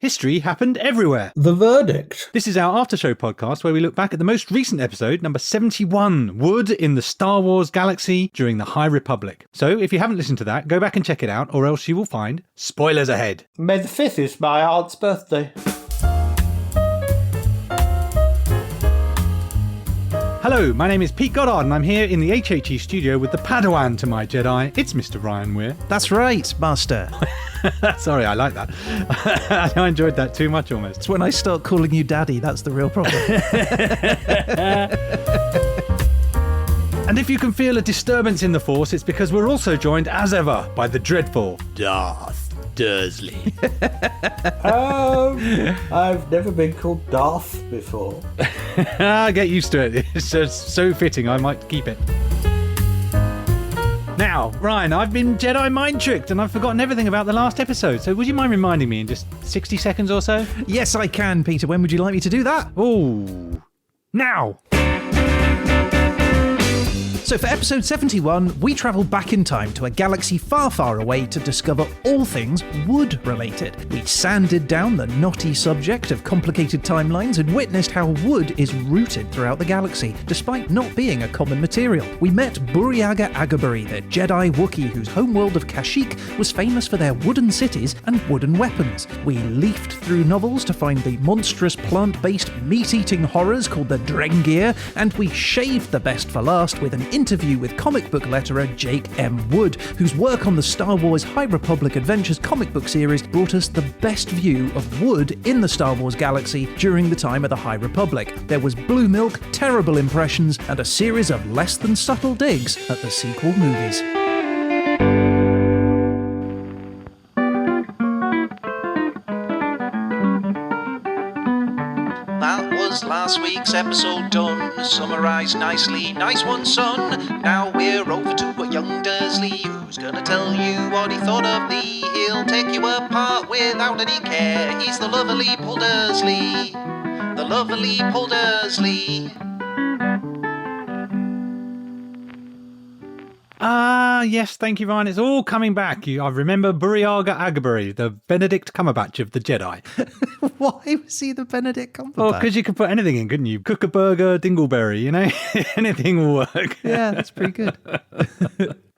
History happened everywhere. The verdict. This is our after-show podcast where we look back at the most recent episode, number 71, Wood in the Star Wars Galaxy during the High Republic. So if you haven't listened to that, go back and check it out, or else you will find spoilers ahead. May the 5th is my aunt's birthday. Hello, my name is Pete Goddard and I'm here in the HHE studio with the Padawan to my Jedi. It's Mr. Ryan Weir. That's right, Master. Sorry, I like that. I enjoyed that too much almost. It's when I start calling you Daddy, that's the real problem. And if you can feel a disturbance in the Force, it's because we're also joined, as ever, by the dreadful Darth Dersley. I've never been called Darth before. Get used to it. It's just so fitting, I might keep it. Now, Ryan, I've been Jedi mind tricked and I've forgotten everything about the last episode. So would you mind reminding me in just 60 seconds or so? Yes, I can, Peter. When would you like me to do that? Ooh. Now. So for episode 71, we travel back in time to a galaxy far, far away to discover all things wood-related. We sanded down the knotty subject of complicated timelines and witnessed how wood is rooted throughout the galaxy, despite not being a common material. We met Buriaga Agaburi, the Jedi Wookiee whose homeworld of Kashyyyk was famous for their wooden cities and wooden weapons. We leafed through novels to find the monstrous plant-based meat-eating horrors called the Drengir, and we shaved the best for last with an interview with comic book letterer Jake M. Wood, whose work on the Star Wars High Republic Adventures comic book series brought us the best view of wood in the Star Wars galaxy during the time of the High Republic. There was blue milk, terrible impressions, and a series of less than subtle digs at the sequel movies. Last week's episode done, summarised nicely, nice one son. Now we're over to a young Dursley who's gonna tell you what he thought of thee. He'll take you apart without any care. He's the lovely Paul Dursley, the lovely Paul Dursley. Yes, thank you, Ryan. It's all coming back. I remember Buriaga Agaburi, the Benedict Cumberbatch of the Jedi. Why was he the Benedict Cumberbatch? Well, because you could put anything in, couldn't you? Cook a burger, dingleberry, you know? Anything will work. Yeah, that's pretty good.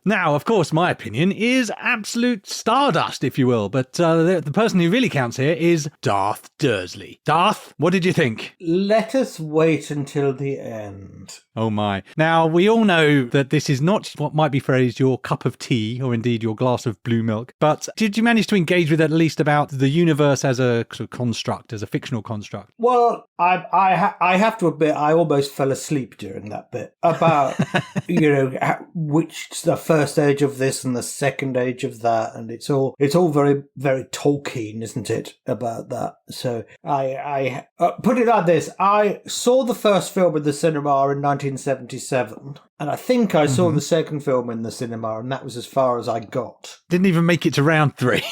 Now, of course, my opinion is absolute stardust, if you will, but the person who really counts here is Darth Dersley. Darth, what did you think? Let us wait until the end. Oh my. Now, we all know that this is not what might be phrased your cup of tea, or indeed your glass of blue milk, but did you manage to engage with at least about the universe as a sort of construct, as a fictional construct? Well, I have to admit, I almost fell asleep during that bit about, which the first age of this and the second age of that, and it's all very, very Tolkien, isn't it, about that? So I put it like this: I saw the first film in the cinema in 1977, and I think I saw the second film in the cinema, and that was as far as I got. Didn't even make it to round 3.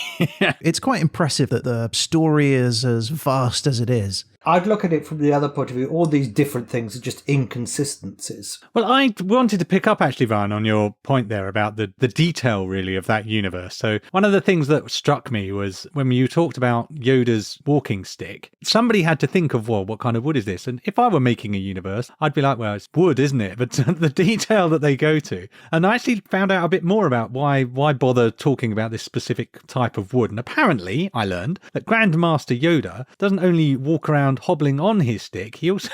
It's quite impressive that the story is as vast as it is. I'd look at it from the other point of view. All these different things are just inconsistencies. Well, I wanted to pick up, actually, Ryan, on your point there about the detail, really, of that universe. So one of the things that struck me was when you talked about Yoda's walking stick, somebody had to think of, well, what kind of wood is this? And if I were making a universe, I'd be like, well, it's wood, isn't it? But the detail that they go to. And I actually found out a bit more about why bother talking about this specific type of wood. And apparently, I learned that Grandmaster Yoda doesn't only walk around hobbling on his stick, he also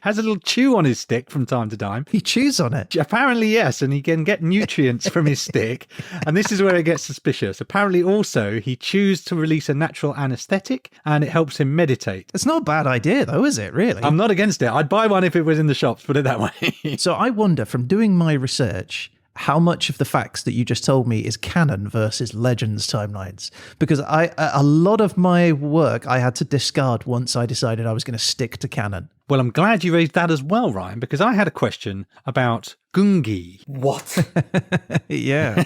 has a little chew on his stick from time to time. He chews on it? Apparently, yes, and he can get nutrients from his stick. And this is where it gets suspicious. Apparently, also, he chews to release a natural anaesthetic, and it helps him meditate. It's not a bad idea, though, is it, really? I'm not against it. I'd buy one if it was in the shops, put it that way. So I wonder, from doing my research, how much of the facts that you just told me is canon versus Legends timelines? Because a lot of my work I had to discard once I decided I was going to stick to canon. Well, I'm glad you raised that as well, Ryan, because I had a question about Gungi. What? Yeah.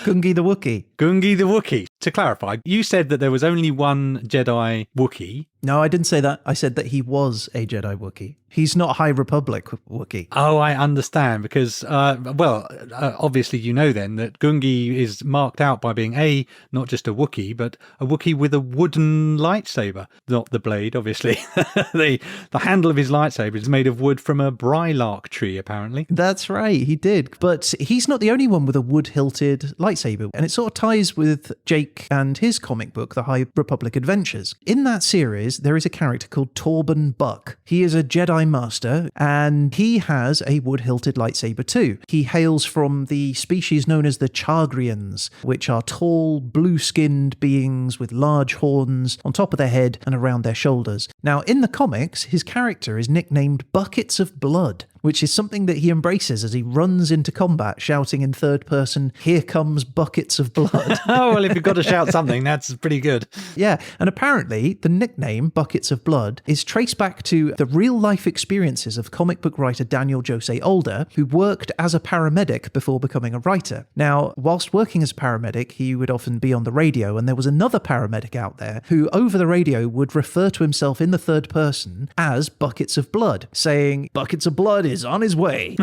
Gungi the Wookiee. Gungi the Wookiee. To clarify, you said that there was only one Jedi Wookiee. No, I didn't say that. I said that he was a Jedi Wookiee. He's not High Republic Wookiee. Oh, I understand. Because, obviously you know then that Gungi is marked out by being not just a Wookiee, but a Wookiee with a wooden lightsaber. Not the blade, obviously. the handle of his lightsaber is made of wood from a brylark tree, apparently. That's right, he did. But he's not the only one with a wood-hilted lightsaber. And it sort of ties with Jake and his comic book, The High Republic Adventures. In that series, there is a character called Torban Buck. He is a Jedi Master, and he has a wood-hilted lightsaber too. He hails from the species known as the Chargrians, which are tall, blue-skinned beings with large horns on top of their head and around their shoulders. Now, in the comics, his character is nicknamed Buckets of Blood, which is something that he embraces as he runs into combat, shouting in third person, "Here comes buckets of blood." Oh, well, if you've got to shout something, that's pretty good. Yeah, and apparently the nickname Buckets of Blood is traced back to the real-life experiences of comic book writer Daniel Jose Older, who worked as a paramedic before becoming a writer. Now, whilst working as a paramedic, he would often be on the radio, and there was another paramedic out there who, over the radio, would refer to himself in the third person as Buckets of Blood, saying, "Buckets of Blood is on his way."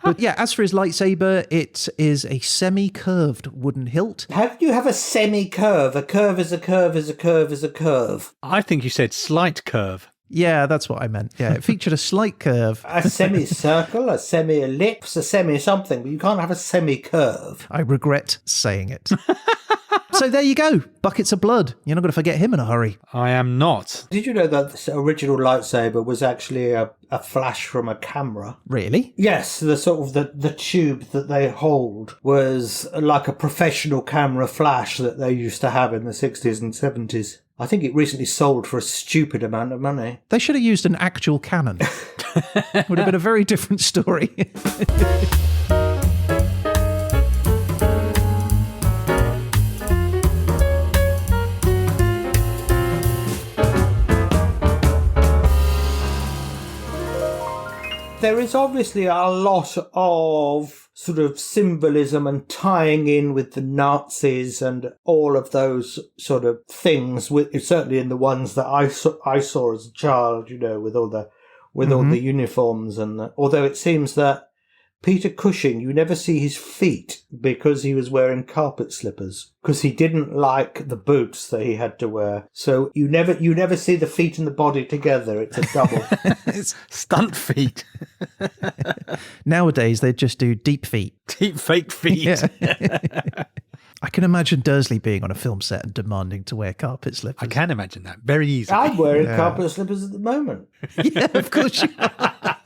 But yeah, as for his lightsaber, it is a semi-curved wooden hilt. How do you have a semi-curve? A curve is a curve is a curve is a curve. I think you said slight curve. Yeah, that's what I meant. Yeah, it featured a slight curve. A semicircle, a semi-ellipse, a semi-something, but you can't have a semi-curve. I regret saying it. So there you go. Buckets of Blood. You're not going to forget him in a hurry. I am not. Did you know that this original lightsaber was actually a flash from a camera? Really? Yes, the sort of the tube that they hold was like a professional camera flash that they used to have in the 60s and 70s. I think it recently sold for a stupid amount of money. They should have used an actual cannon. Would have been a very different story. There is obviously a lot of sort of symbolism and tying in with the Nazis and all of those sort of things, certainly in the ones that I saw as a child, you know, with all the uniforms and although it seems that Peter Cushing, you never see his feet because he was wearing carpet slippers because he didn't like the boots that he had to wear. So you never see the feet and the body together. It's a double. It's stunt feet. Nowadays, they just do deep feet. Deep fake feet. Yeah. I can imagine Dersley being on a film set and demanding to wear carpet slippers. I can imagine that very easily. I'm wearing carpet slippers at the moment. Yeah, of course you are.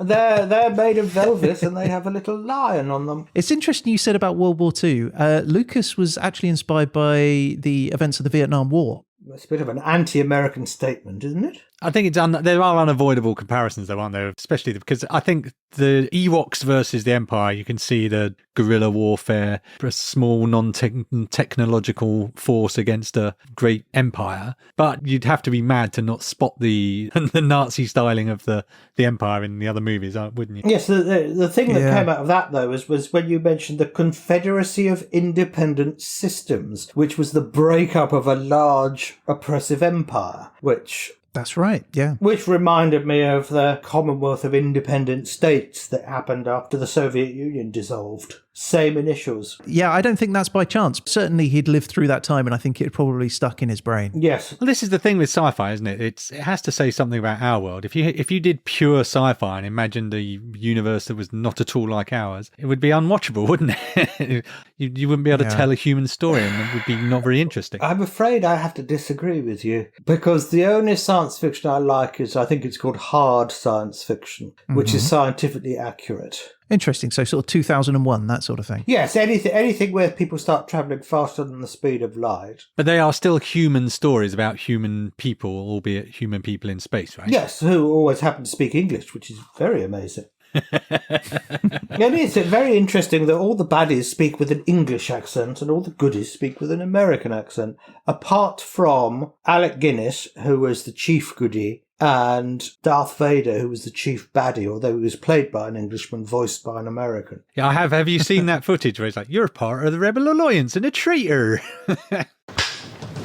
They're made of velvet and they have a little lion on them. It's interesting you said about World War II. Lucas was actually inspired by the events of the Vietnam War. It's a bit of an anti-American statement, isn't it? I think there are unavoidable comparisons, though, aren't there? Especially because I think the Ewoks versus the Empire, you can see the guerrilla warfare, a small non-technological force against a great empire. But you'd have to be mad to not spot the Nazi styling of the Empire in the other movies, wouldn't you? Yes, the thing that came out of that, though, was when you mentioned the Confederacy of Independent Systems, which was the breakup of a large oppressive empire, which... That's right, yeah. Which reminded me of the Commonwealth of Independent States that happened after the Soviet Union dissolved. Same initials. Yeah, I don't think that's by chance. Certainly he'd lived through that time and I think it probably stuck in his brain. Yes. Well, this is the thing with sci-fi, isn't it? It has to say something about our world. If you did pure sci-fi and imagined a universe that was not at all like ours, it would be unwatchable, wouldn't it? you wouldn't be able to tell a human story and it would be not very interesting. I'm afraid I have to disagree with you because the only science fiction I like is, I think it's called hard science fiction, which is scientifically accurate. Interesting. So sort of 2001, that sort of thing. Yes, anything where people start travelling faster than the speed of light. But they are still human stories about human people, albeit human people in space, right? Yes, who always happen to speak English, which is very amazing. It is very interesting that all the baddies speak with an English accent and all the goodies speak with an American accent, apart from Alec Guinness, who was the chief goodie, and Darth Vader, who was the chief baddie, although he was played by an Englishman, voiced by an American. Yeah, I have. Have you seen that footage where it's like, you're part of the Rebel Alliance and a traitor?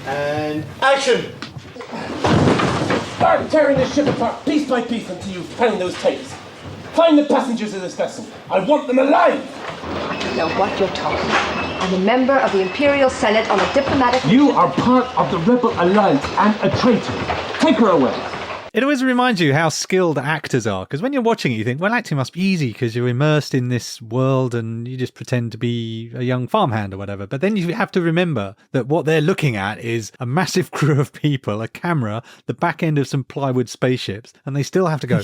And action! Start tearing this ship apart piece by piece until you find those tapes. Find the passengers of this vessel. I want them alive! I don't know what you're talking about. I'm a member of the Imperial Senate on a diplomatic... You are part of the Rebel Alliance and a traitor. Take her away. It always reminds you how skilled actors are, because when you're watching it, you think, well, acting must be easy because you're immersed in this world and you just pretend to be a young farmhand or whatever. But then you have to remember that what they're looking at is a massive crew of people, a camera, the back end of some plywood spaceships, and they still have to go,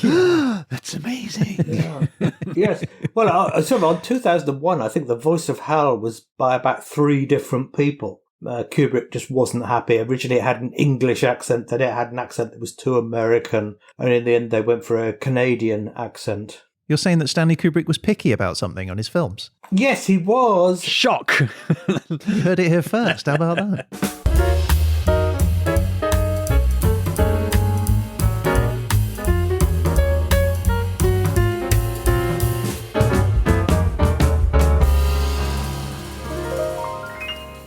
that's amazing. Yeah. Yes. Well, so on 2001, I think the voice of Hal was by about 3 different people. Kubrick just wasn't happy. Originally it had an English accent, then it had an accent that was too American, and in the end they went for a Canadian accent. You're saying that Stanley Kubrick was picky about something on his films? Yes, he was. Shock. You heard it here first. How about that?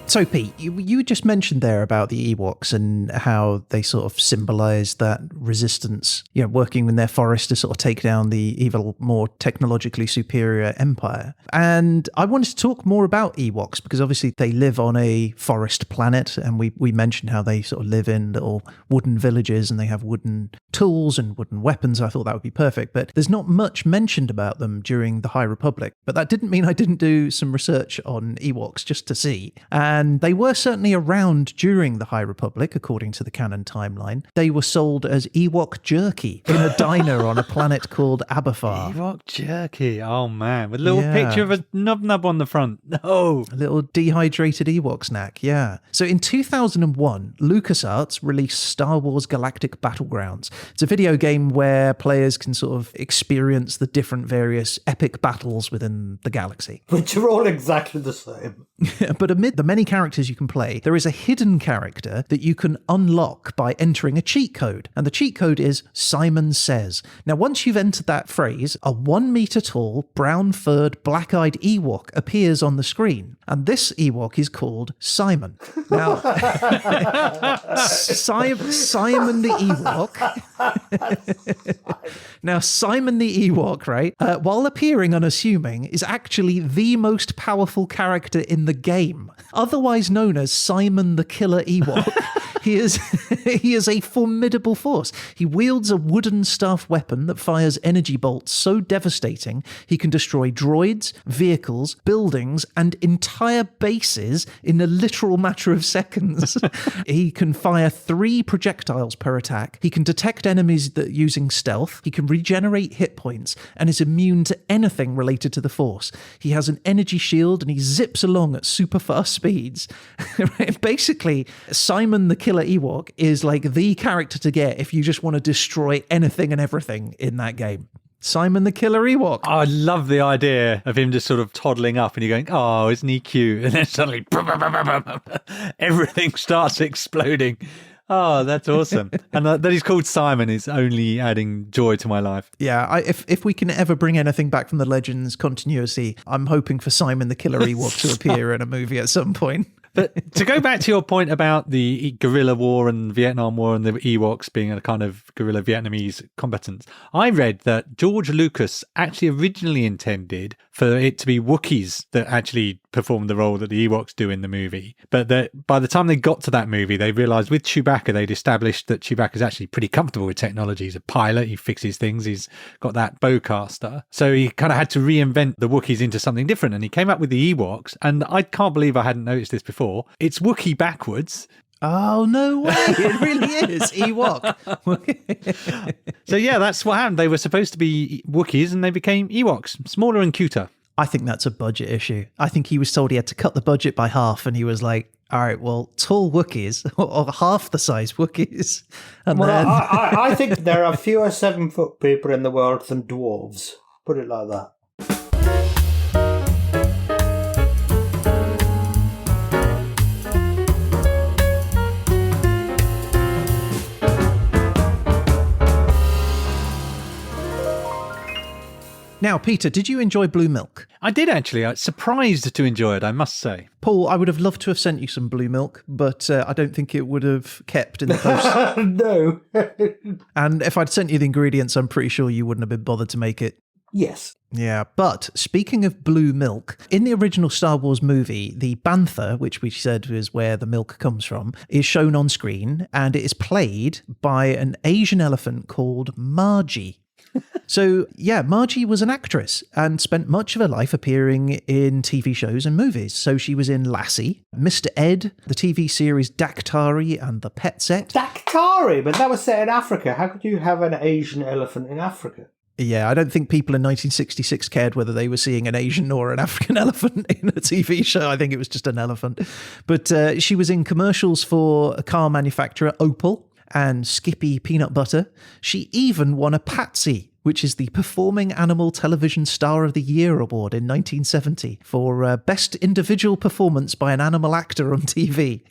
So, Pete, you just mentioned there about the Ewoks and how they sort of symbolise that resistance, working in their forest to sort of take down the evil, more technologically superior empire. And I wanted to talk more about Ewoks because obviously they live on a forest planet, and we mentioned how they sort of live in little wooden villages and they have wooden tools and wooden weapons. I thought that would be perfect, but there's not much mentioned about them during the High Republic. But that didn't mean I didn't do some research on Ewoks just to see. And they were certainly around during the High Republic, according to the canon timeline. They were sold as Ewok jerky in a diner on a planet called Aberfar. Ewok jerky. Oh, man. With a little picture of a nub on the front. No. A little dehydrated Ewok snack, yeah. So in 2001, LucasArts released Star Wars Galactic Battlegrounds. It's a video game where players can sort of experience the different various epic battles within the galaxy. Which are all exactly the same. But amid the many characters you can play, there is a hidden character that you can unlock by entering a cheat code. And the cheat code is Simon Says. Now, once you've entered that phrase, a 1 meter tall, brown-furred, black-eyed Ewok appears on the screen. And this Ewok is called Simon. Now, Simon the Ewok. Now, Simon the Ewok, right, while appearing unassuming, is actually the most powerful character in the game. Otherwise known as Simon the Killer Ewok. He is a formidable force. He wields a wooden staff weapon that fires energy bolts so devastating he can destroy droids, vehicles, buildings, and entire bases in a literal matter of seconds. He can fire 3 projectiles per attack. He can detect enemies using stealth. He can regenerate hit points and is immune to anything related to the Force. He has an energy shield and he zips along at super fast speeds. Basically, Simon the Killer Ewok is like the character to get if you just want to destroy anything and everything in that game. Simon the Killer Ewok. Oh, I love the idea of him just sort of toddling up and you're going, oh, isn't he cute? And then suddenly everything starts exploding. Oh, that's awesome. And that he's called Simon is only adding joy to my life. Yeah, if we can ever bring anything back from the Legends continuity, I'm hoping for Simon the Killer Ewok to appear in a movie at some point. But to go back to your point about the guerrilla war and Vietnam War and the Ewoks being a kind of guerrilla Vietnamese combatants, I read that George Lucas actually originally intended for it to be Wookiees that actually performed the role that the Ewoks do in the movie. But that by the time they got to that movie, they realised with Chewbacca, they'd established that Chewbacca's actually pretty comfortable with technology. He's a pilot, he fixes things, he's got that bowcaster. So he kind of had to reinvent the Wookiees into something different. And he came up with the Ewoks. And I can't believe I hadn't noticed this before. It's Wookiee backwards. Oh, no way. It really is Ewok. So yeah, that's what happened. They were supposed to be Wookiees and they became Ewoks, smaller and cuter. I think that's a budget issue. I think he was told he had to cut the budget by half and he was like, all right, well, tall Wookiees or half the size Wookiees. And then... I think there are fewer 7-foot people in the world than dwarves. Put it like that. Now, Peter, did you enjoy Blue Milk? I did actually. I was surprised to enjoy it, I must say. Paul, I would have loved to have sent you some Blue Milk, but I don't think it would have kept in the post. No. And if I'd sent you the ingredients, I'm pretty sure you wouldn't have been bothered to make it. Yes. Yeah, but speaking of blue milk, in the original Star Wars movie, the Bantha, which we said is where the milk comes from, is shown on screen, and it is played by an Asian elephant called Mardji. So, yeah, Mardji was an actress and spent much of her life appearing in TV shows and movies. So she was in Lassie, Mr. Ed, the TV series Daktari, and The Pet Set. Daktari, but that was set in Africa. How could you have an Asian elephant in Africa? Yeah, I don't think people in 1966 cared whether they were seeing an Asian or an African elephant in a TV show. I think it was just an elephant. But she was in commercials for a car manufacturer, Opel, and Skippy Peanut Butter. She even won a Patsy, which is the Performing Animal Television Star of the Year award in 1970 for Best Individual Performance by an Animal Actor on TV.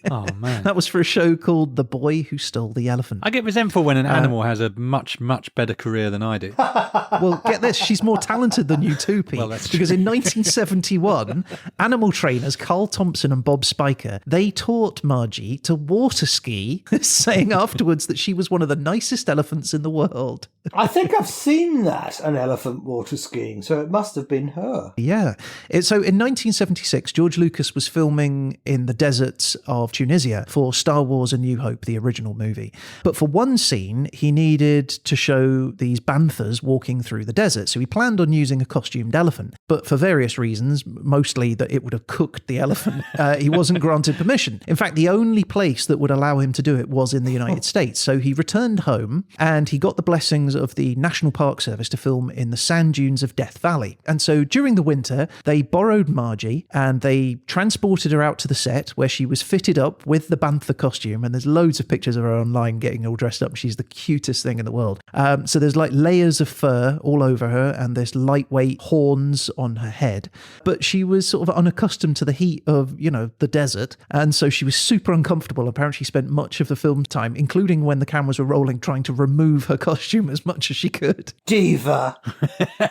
Oh, man. That was for a show called The Boy Who Stole the Elephant. I get resentful when an animal has a much, much better career than I do. Well, get this, she's more talented than you too, Pete. Well, that's because true. in 1971, animal trainers Carl Thompson and Bob Spiker, they taught Mardji to water ski, saying afterwards that she was one of the nicest elephants in the world. I think I've seen that, an elephant water skiing, so it must have been her. Yeah. So in 1976, George Lucas was filming in the deserts of Tunisia for Star Wars A New Hope, the original movie. But for one scene, he needed to show these banthas walking through the desert. So he planned on using a costumed elephant. But for various reasons, mostly that it would have cooked the elephant, he wasn't granted permission. In fact, the only place that would allow him to do it was in the United States. So he returned home and he got the blessings of the National Park Service to film in the sand dunes of Death Valley. And so during the winter, they borrowed Mardji and they transported her out to the set where she was fitted up with the Bantha costume. And there's loads of pictures of her online getting all dressed up. She's the cutest thing in the world. So there's like layers of fur all over her and there's lightweight horns on her head. But she was sort of unaccustomed to the heat of, the desert. And so she was super uncomfortable. Apparently she spent much of the film time, including when the cameras were rolling, trying to remove her costume as much as she could. Diva.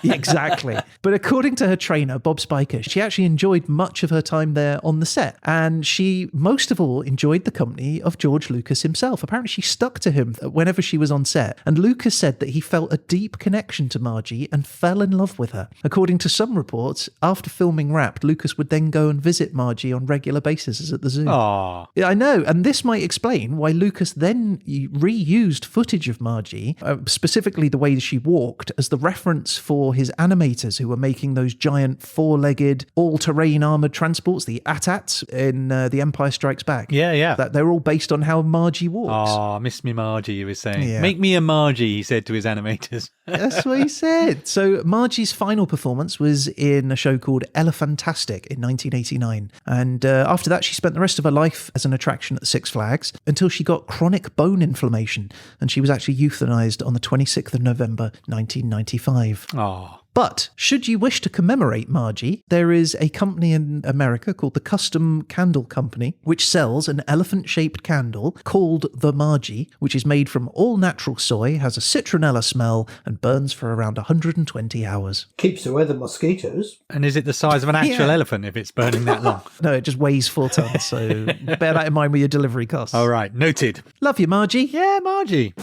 Exactly. But according to her trainer, Bob Spiker, she actually enjoyed much of her time there on the set. And she, most of all, enjoyed the company of George Lucas himself. Apparently she stuck to him whenever she was on set. And Lucas said that he felt a deep connection to Mardji and fell in love with her. According to some reports, after filming wrapped, Lucas would then go and visit Mardji on regular basis at the zoo. Aww. Yeah, I know. And this might explain why Lucas then reused footage of Mardji, specifically the way she walked, as the reference for his animators who were making those giant four-legged, all-terrain armoured transports, the AT-ATs in The Empire Strikes Back. Yeah. That they're all based on how Mardji walks. Oh, miss me Mardji, he was saying. Yeah. Make me a Mardji, he said to his animators. That's what he said. So Mardji's final performance was in a show called Elephantastic in 1989. And after that, she spent the rest of her life as an attraction at Six Flags until she got chronic bone inflammation. And she was actually euthanized on the 26th of November, 1995. Oh. But should you wish to commemorate Mardji, there is a company in America called the Custom Candle Company, which sells an elephant-shaped candle called the Mardji, which is made from all-natural soy, has a citronella smell, and burns for around 120 hours. Keeps away the mosquitoes. And is it the size of an actual elephant if it's burning that long? No, it just weighs 4 tons, so bear that in mind with your delivery costs. All right, noted. Love you, Mardji. Yeah, Mardji.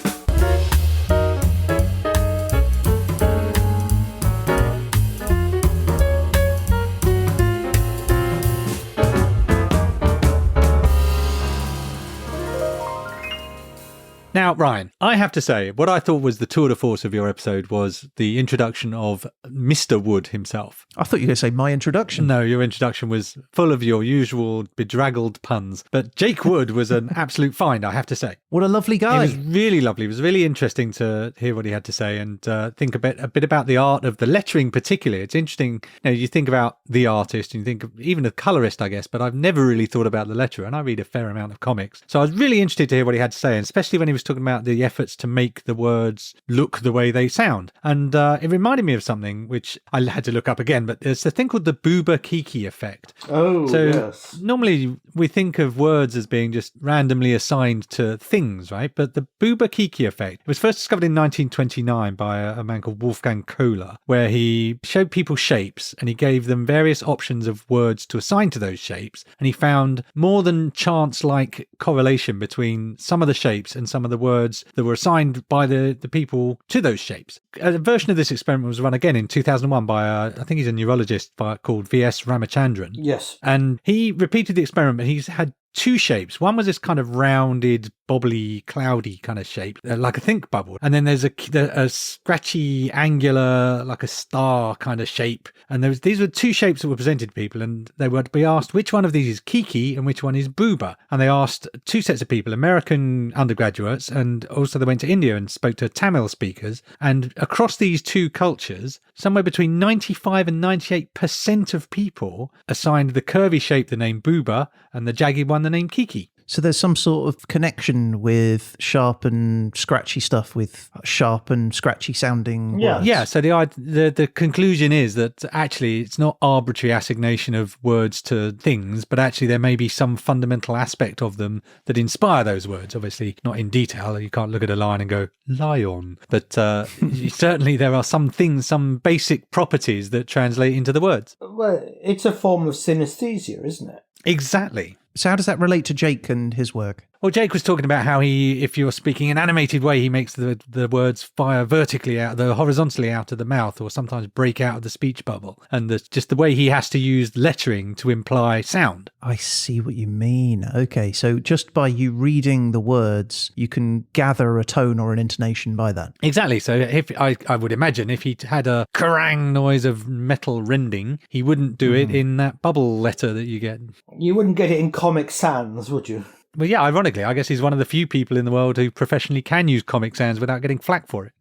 Now, Ryan, I have to say, what I thought was the tour de force of your episode was the introduction of Mr. Wood himself. I thought you were going to say my introduction. No, your introduction was full of your usual bedraggled puns. But Jake Wood was an absolute find, I have to say. What a lovely guy. He was really lovely. It was really interesting to hear what he had to say and think a bit about the art of the lettering particularly. It's interesting, you think about the artist and you think of even the colorist, I guess, but I've never really thought about the letterer, and I read a fair amount of comics. So I was really interested to hear what he had to say, and especially when he was talking about the efforts to make the words look the way they sound. And it reminded me of something which I had to look up again, but there's a thing called the Boober-Kiki effect. Oh, So yes. normally we think of words as being just randomly assigned to things, right? But the Boober-Kiki effect was first discovered in 1929 by a man called Wolfgang Kohler, where he showed people shapes and he gave them various options of words to assign to those shapes. And he found more than chance-like correlation between some of the shapes and some of the words that were assigned by the people to those shapes. A version of this experiment was run again in 2001 by, I think he's a neurologist called V.S. Ramachandran. Yes. And he repeated the experiment, but he's had two shapes. One was this kind of rounded, bobbly, cloudy kind of shape, like a think bubble. And then there's a scratchy, angular, like a star kind of shape. And these were two shapes that were presented to people, and they would be asked which one of these is Kiki and which one is Boober. And they asked two sets of people, American undergraduates, and also they went to India and spoke to Tamil speakers. And across these two cultures, somewhere between 95 and 98% of people assigned the curvy shape the name Boober and the jagged one the name Kiki. So there's some sort of connection with sharp and scratchy stuff with sharp and scratchy sounding words. Yeah, so the conclusion is that actually it's not arbitrary assignation of words to things, but actually there may be some fundamental aspect of them that inspire those words. Obviously not in detail, you can't look at a line and go, lion. But certainly there are some things, some basic properties that translate into the words. Well, it's a form of synesthesia, isn't it? Exactly. So how does that relate to Jake and his work? Well, Jake was talking about how if you're speaking an animated way, he makes the words fire horizontally out of the mouth, or sometimes break out of the speech bubble. And just the way he has to use lettering to imply sound. I see what you mean. Okay, so just by you reading the words, you can gather a tone or an intonation by that. Exactly. So if I would imagine if he had a kerrang noise of metal rending, he wouldn't do it in that bubble letter that you get. You wouldn't get it in Comic Sans, would you? Well, yeah, ironically, I guess he's one of the few people in the world who professionally can use Comic Sans without getting flack for it.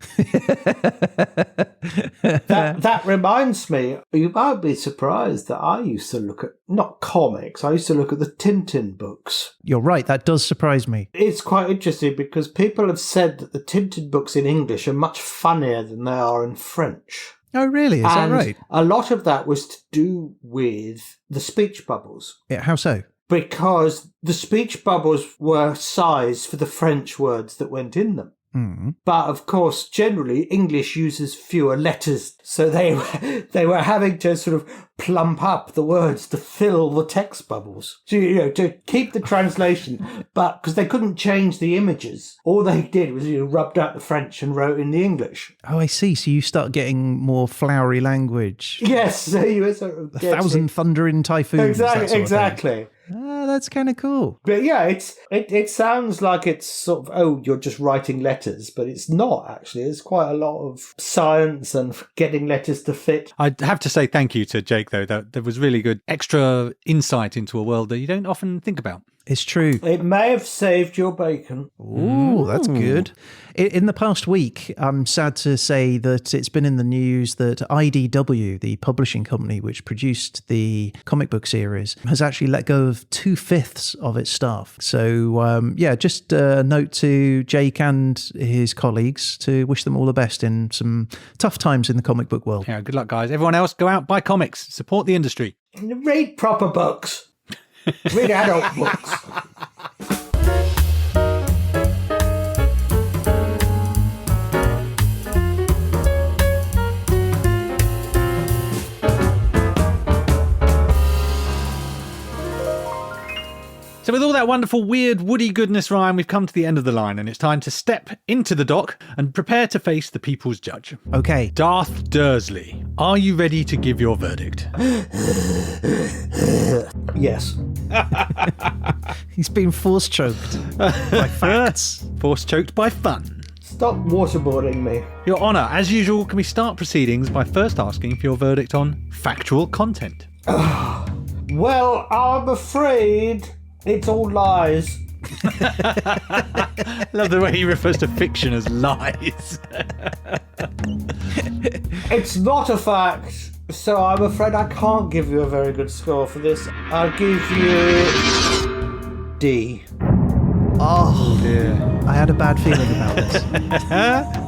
That reminds me, you might be surprised that I used to look at, not comics, I used to look at the Tintin books. You're right, that does surprise me. It's quite interesting because people have said that the Tintin books in English are much funnier than they are in French. Oh, really? Is that right? A lot of that was to do with the speech bubbles. Yeah, how so? Because the speech bubbles were sized for the French words that went in them. But of course, generally, English uses fewer letters, so they were having to sort of plump up the words to fill the text bubbles, to keep the translation. But because they couldn't change the images, all they did was rubbed out the French and wrote in the English. Oh, I see. So you start getting more flowery language. Yes, so you were sort of A thousand thundering typhoons. Exactly. Oh, that's kind of cool. But yeah, it sounds like it's sort of, you're just writing letters, but it's not actually. There's quite a lot of science and getting letters to fit. I'd have to say thank you to Jake, though. That there was really good extra insight into a world that you don't often think about. It's true. It may have saved your bacon. Ooh, that's good. In the past week, I'm sad to say that it's been in the news that IDW, the publishing company which produced the comic book series, has actually let go of 2/5 of its staff. So, just a note to Jake and his colleagues to wish them all the best in some tough times in the comic book world. Yeah, good luck, guys. Everyone else, go out, buy comics, support the industry. Read proper books. Read adult books. So with all that wonderful, weird, woody goodness, Ryan, we've come to the end of the line, and it's time to step into the dock and prepare to face the people's judge. Okay. Darth Dersley, are you ready to give your verdict? Yes. He's been force choked by facts. Force choked by fun. Stop waterboarding me. Your Honour, as usual, can we start proceedings by first asking for your verdict on factual content? Well, I'm afraid it's all lies. Love the way he refers to fiction as lies. It's not a fact, so I'm afraid I can't give you a very good score for this. I'll give you D. Oh, dear. I had a bad feeling about this.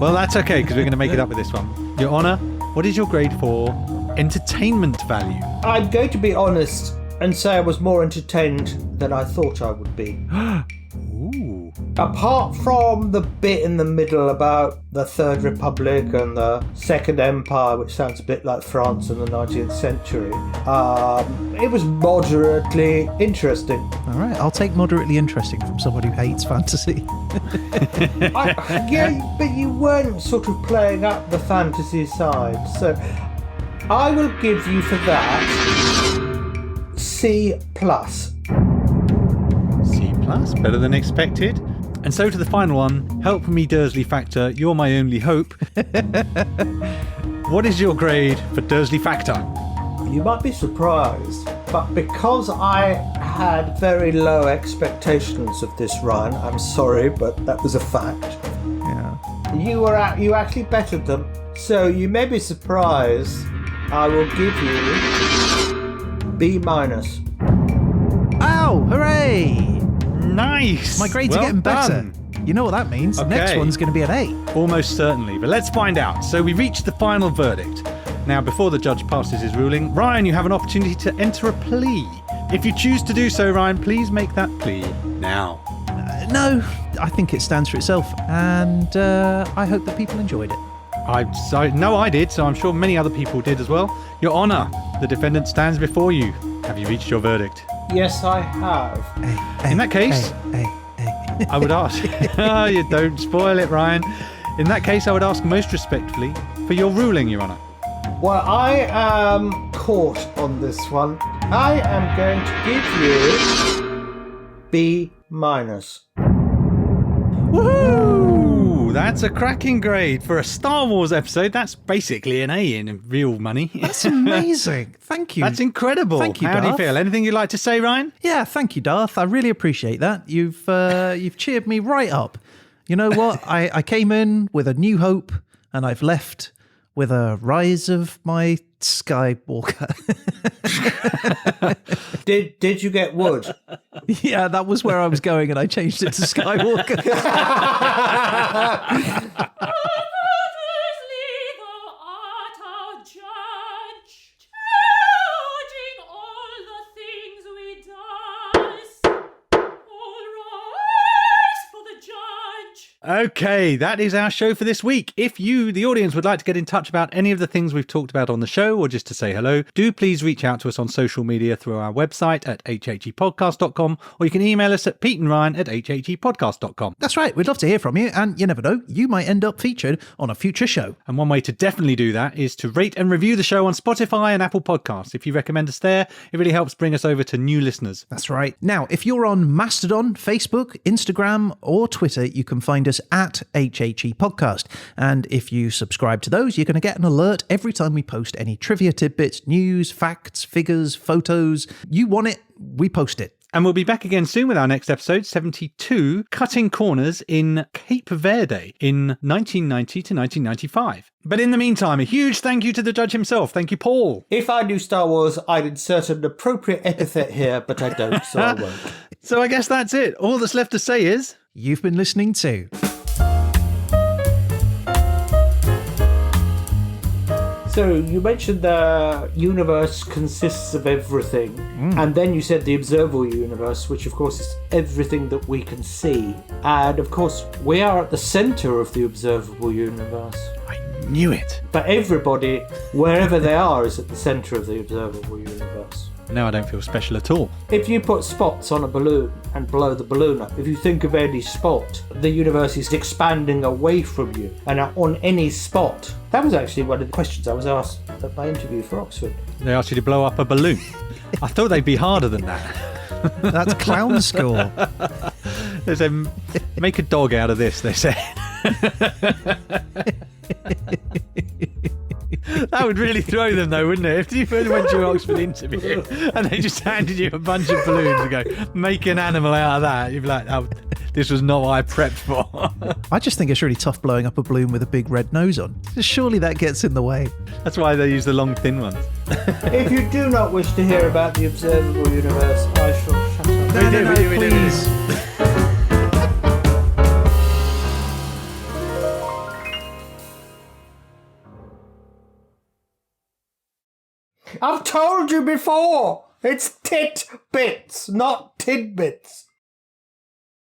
Well, that's okay, because we're going to make it up with this one. Your Honour, what is your grade for entertainment value? I'm going to be honest and say I was more entertained than I thought I would be. Ooh. Apart from the bit in the middle about the Third Republic and the Second Empire, which sounds a bit like France in the 19th century, it was moderately interesting. All right, I'll take moderately interesting from someone who hates fantasy. Yeah, but you weren't sort of playing up the fantasy side, so I will give you for that C+. C+, better than expected. And so to the final one, help me Dursley Factor, you're my only hope. What is your grade for Dursley Factor? You might be surprised, but because I had very low expectations of this run, I'm sorry, but that was a fact. Yeah. You actually bettered them, so you may be surprised. I will give you B-. Ow! Hooray! Nice! My grades Well are getting better. done. You know what that means. Okay. Next one's going to be an A. Almost certainly, but let's find out. So we reached the final verdict. Now, before the judge passes his ruling, Ryan, you have an opportunity to enter a plea. If you choose to do so, Ryan, please make that plea now. No, I think it stands for itself, and I hope that people enjoyed it. I know I did, so I'm sure many other people did as well. Your Honour, the defendant stands before you. Have you reached your verdict? Yes, I have. In that case, I would ask. Oh, you don't spoil it, Ryan. In that case, I would ask most respectfully for your ruling, Your Honour. Well, I am caught on this one. I am going to give you B-. Woohoo! That's a cracking grade for a Star Wars episode. That's basically an A in real money. That's amazing. Thank you. That's incredible. Thank you, How do you Darth. feel? Anything you'd like to say, Ryan? Yeah, thank you, Darth. I really appreciate that. You've cheered me right up. You know what? I came in with a new hope, and I've left with a rise of my Skywalker. Did you get wood? Yeah, that was where I was going, and I changed it to Skywalker. Okay, that is our show for this week. If you, the audience, would like to get in touch about any of the things we've talked about on the show or just to say hello, do please reach out to us on social media through our website at hhepodcast.com, or you can email us at peteandryan@hhepodcast.com. That's right. We'd love to hear from you, and you never know, you might end up featured on a future show. And one way to definitely do that is to rate and review the show on Spotify and Apple Podcasts. If you recommend us there, it really helps bring us over to new listeners. That's right. Now, if you're on Mastodon, Facebook, Instagram, or Twitter, you can find us at HHE Podcast. And if you subscribe to those, you're going to get an alert every time we post any trivia tidbits, news, facts, figures, photos. You want it, we post it. And we'll be back again soon with our next episode, 72, Cutting Corners in Cape Verde in 1990 to 1995. But in the meantime, a huge thank you to the judge himself. Thank you, Paul. If I knew Star Wars, I'd insert an appropriate epithet here, but I don't, so I won't. So I guess that's it. All that's left to say is... You've been listening to... So you mentioned the universe consists of everything, and then you said the observable universe, which of course is everything that we can see. And of course, we are at the center of the observable universe. I knew it. But everybody, wherever they are, is at the center of the observable universe. Now I don't feel special at all. If you put spots on a balloon and blow the balloon up, if you think of any spot, the universe is expanding away from you. And on any spot, that was actually one of the questions I was asked at my interview for Oxford. They asked you to blow up a balloon. I thought they'd be harder than that. That's clown school. They said, make a dog out of this, they said. That would really throw them though, wouldn't it? If you went to an Oxford interview and they just handed you a bunch of balloons and go, make an animal out of that, you'd be like, oh, this was not what I prepped for. I just think it's really tough blowing up a balloon with a big red nose on. Surely that gets in the way. That's why they use the long, thin ones. If you do not wish to hear about the observable universe, I shall shut up. No, please. I've told you before. It's titbits, not tidbits.